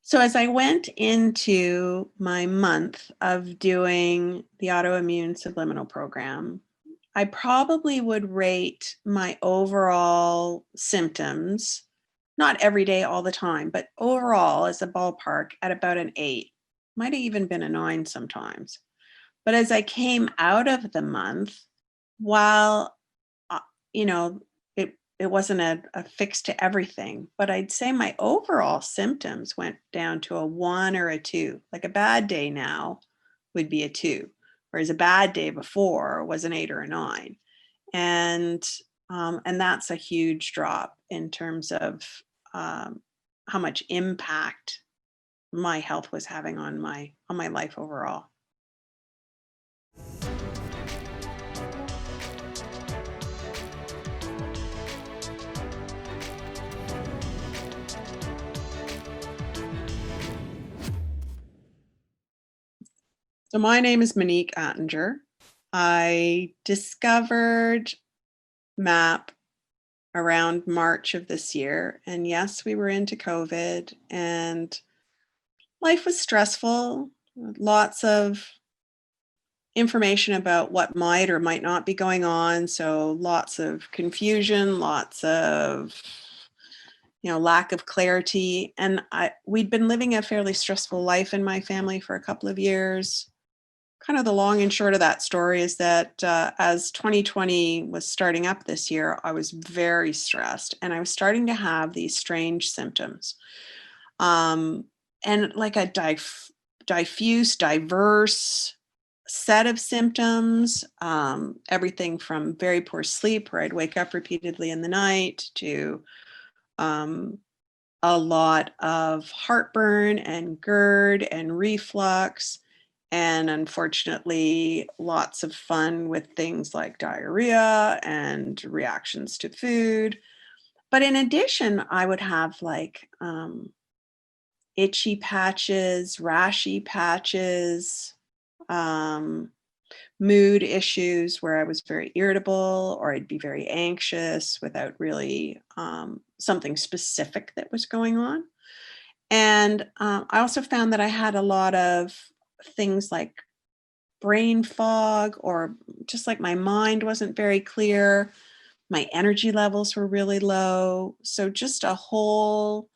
So as I went into my month of doing the autoimmune subliminal program, I probably would rate my overall symptoms, not every day all the time, but overall as a ballpark at about an 8. Might have even been a 9 sometimes. But as I came out of the month, while uh, you know, it wasn't a fix to everything, but I'd say my overall symptoms went down to a 1 or a 2. Like a bad day now would be a 2, whereas a bad day before was an 8 or a 9. And that's a huge drop in terms of um, how much impact my health was having on my life overall. So my name is Monique Attinger. I discovered MAP around March of this year. And yes, we were into COVID and life was stressful. Lots of information about what might or might not be going on. So lots of confusion, lots of lack of clarity. And we'd been living a fairly stressful life in my family for a couple of years. Kind of the long and short of that story is that as 2020 was starting up this year, I was very stressed and I was starting to have these strange symptoms. And like a diffuse, diverse set of symptoms, everything from very poor sleep, where I'd wake up repeatedly in the night, to um, a lot of heartburn and GERD and reflux, and unfortunately, lots of fun with things like diarrhea and reactions to food. But in addition, I would have like itchy patches, rashy patches, um, mood issues where I was very irritable or I'd be very anxious without really something specific that was going on. And I also found that I had a lot of things like brain fog, or just like my mind wasn't very clear. My energy levels were really low. So just a whole,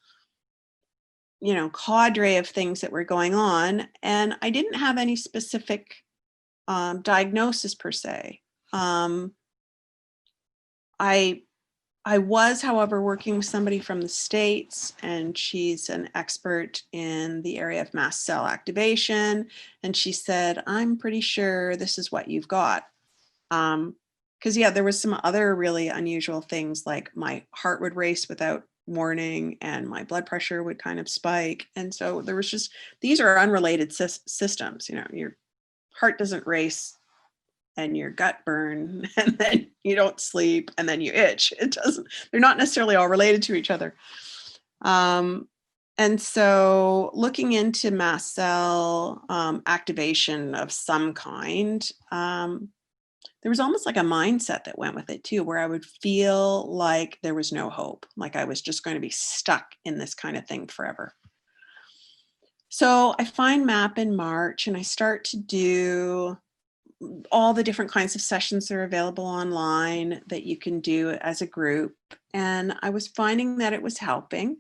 cadre of things that were going on. And I didn't have any specific diagnosis per se. Um, I I was, however, working with somebody from the States, and she's an expert in the area of mast cell activation. And she said, I'm pretty sure this is what you've got. Because, there was some other really unusual things, like my heart would race without warning and my blood pressure would kind of spike. And so there was just, these are unrelated systems. Your heart doesn't race and your gut burn and then you don't sleep and then you itch. They're not necessarily all related to each other. And so looking into mast cell activation of some kind, there was almost like a mindset that went with it too, where I would feel like there was no hope, like I was just going to be stuck in this kind of thing forever. So I find MAP in March and I start to do all the different kinds of sessions that are available online that you can do as a group. And I was finding that it was helping.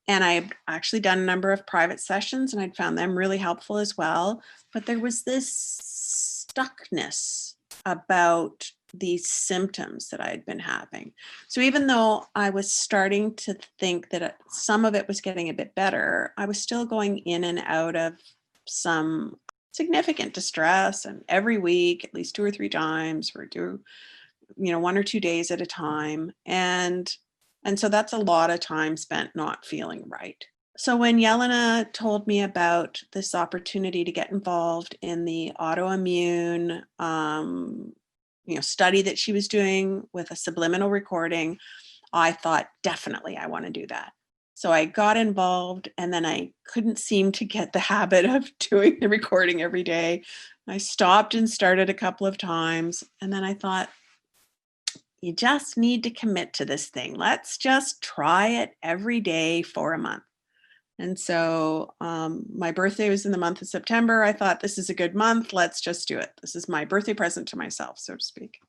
And I've actually done a number of private sessions and I'd found them really helpful as well. But there was this stuckness about these symptoms that I had been having. So even though I was starting to think that some of it was getting a bit better, I was still going in and out of some significant distress, and every week at least 2 or 3 times, or do 1 or 2 days at a time. And so that's a lot of time spent not feeling right. So when Yelena told me about this opportunity to get involved in the autoimmune study that she was doing with a subliminal recording, I thought, definitely I want to do that. So I got involved, and then I couldn't seem to get the habit of doing the recording every day. I stopped and started a couple of times, and then I thought, you just need to commit to this thing. Let's just try it every day for a month. And so my birthday was in the month of September. I thought, this is a good month. Let's just do it. This is my birthday present to myself, so to speak.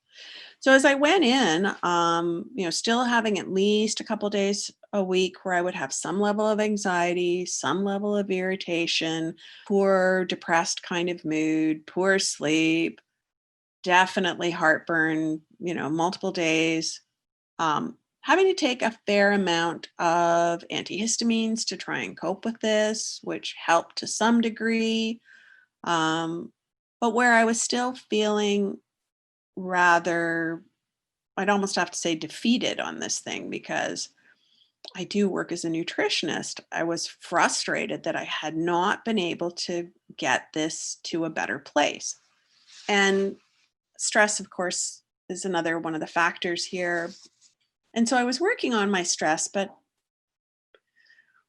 So as I went in, still having at least a couple days a week where I would have some level of anxiety, some level of irritation, poor, depressed kind of mood, poor sleep, definitely heartburn, multiple days. Having to take a fair amount of antihistamines to try and cope with this, which helped to some degree. But where I was still feeling rather, I'd almost have to say defeated on this thing, because I do work as a nutritionist. I was frustrated that I had not been able to get this to a better place. And stress, of course, is another one of the factors here. And so I was working on my stress, but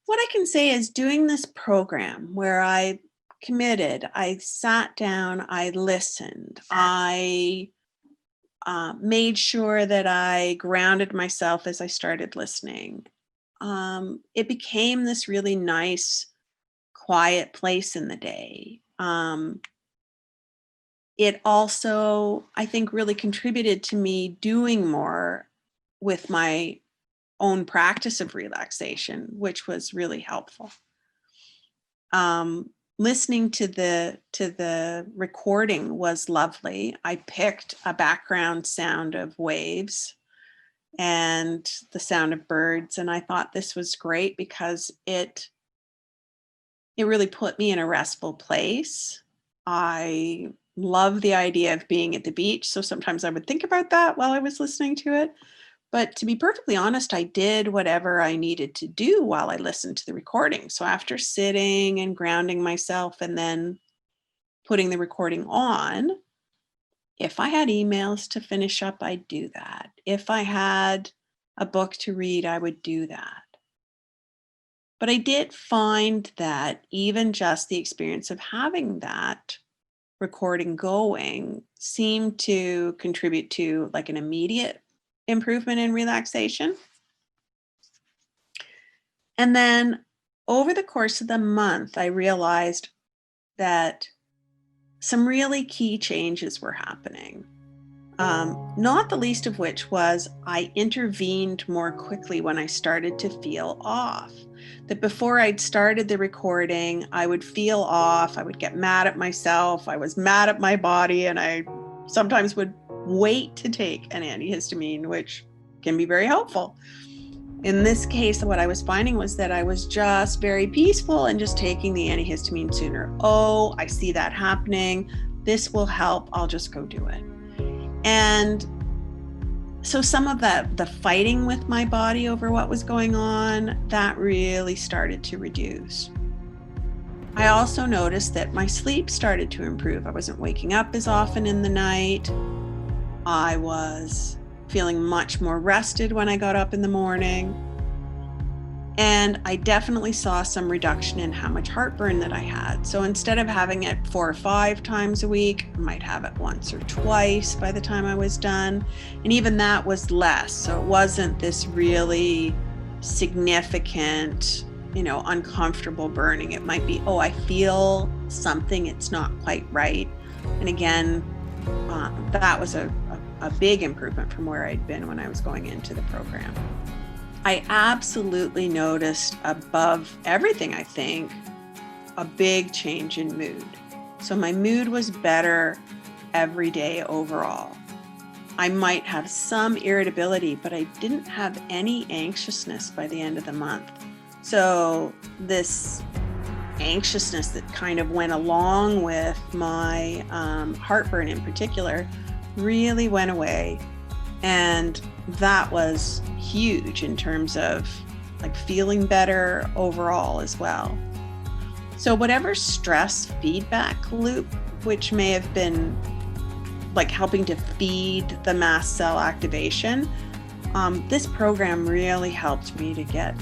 what I can say is doing this program where I committed, I sat down, I listened, I made sure that I grounded myself as I started listening. It became this really nice, quiet place in the day. It also, I think, really contributed to me doing more with my own practice of relaxation, which was really helpful. Listening to the recording was lovely. I picked a background sound of waves and the sound of birds, and I thought this was great because it really put me in a restful place. I love the idea of being at the beach, so sometimes I would think about that while I was listening to it. But to be perfectly honest, I did whatever I needed to do while I listened to the recording. So after sitting and grounding myself and then putting the recording on, if I had emails to finish up, I'd do that. If I had a book to read, I would do that. But I did find that even just the experience of having that recording going seemed to contribute to like an immediate improvement in relaxation. And then over the course of the month, I realized that some really key changes were happening. Not the least of which was I intervened more quickly when I started to feel off. That before I'd started the recording, I would feel off. I would get mad at myself. I was mad at my body, and I sometimes would wait to take an antihistamine, which can be very helpful. In this case, what I was finding was that I was just very peaceful and just taking the antihistamine sooner. Oh, I see that happening. This will help. I'll just go do it. And so some of the fighting with my body over what was going on, that really started to reduce. I also noticed that my sleep started to improve. I wasn't waking up as often in the night. I was feeling much more rested when I got up in the morning. And I definitely saw some reduction in how much heartburn that I had. So instead of having it 4 or 5 times a week, I might have it once or twice by the time I was done. And even that was less. So it wasn't this really significant, uncomfortable burning. It might be, oh, I feel something, it's not quite right. And again, that was a big improvement from where I'd been when I was going into the program. I absolutely noticed, above everything, I think, a big change in mood. So my mood was better every day overall. I might have some irritability, but I didn't have any anxiousness by the end of the month. So this anxiousness that kind of went along with my heartburn in particular really went away. And that was huge in terms of like feeling better overall as well. So whatever stress feedback loop, which may have been like helping to feed the mast cell activation, this program really helped me to get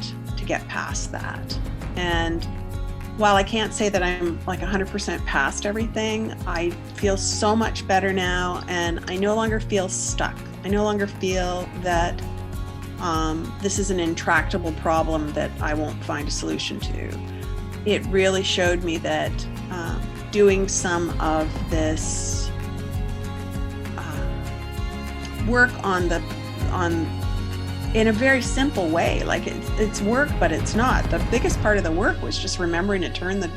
past that. And while I can't say that I'm like 100% past everything, I feel so much better now, and I no longer feel stuck. I no longer feel that this is an intractable problem that I won't find a solution to. it really showed me that doing some of this work in a very simple way, like it's work, but it's not. The biggest part of the work was just remembering to turn the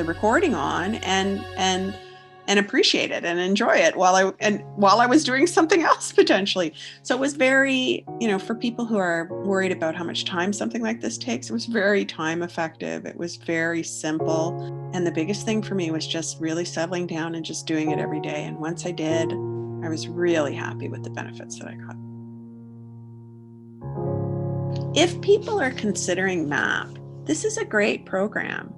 recording on and appreciate it and enjoy it while I was doing something else potentially. So it was very, for people who are worried about how much time something like this takes, it was very time effective. It was very simple. And the biggest thing for me was just really settling down and just doing it every day. And once I did, I was really happy with the benefits that I got. If people are considering MAP, this is a great program.